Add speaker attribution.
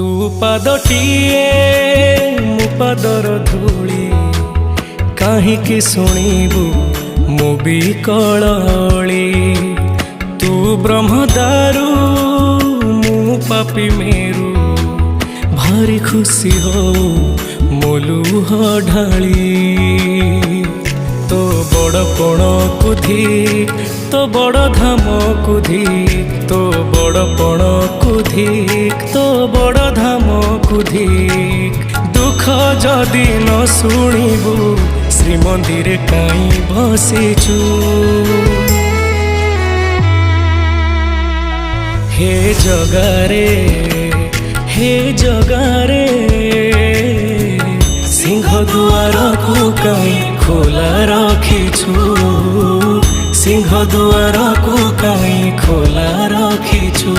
Speaker 1: तू पादटिए मु पादर धूली काहींकि शुणिबु मु भी कलली। तू ब्रह्मदारू मु पापी मेरू भारी खुशी हो मोलुह ढाली। तो बड़ पण कुधी तो बड़ धाम कुधी तो बड़ पण कुधी तो बड़ धाम कुधी। दुख जदि न शुणिबु श्रीमंदिर काई बसिचु। हे जगारे हे जगारे सिंह दुआर को कहीं खोला रखिछु। सिंह दुआर को कहीं खोला रखिछु।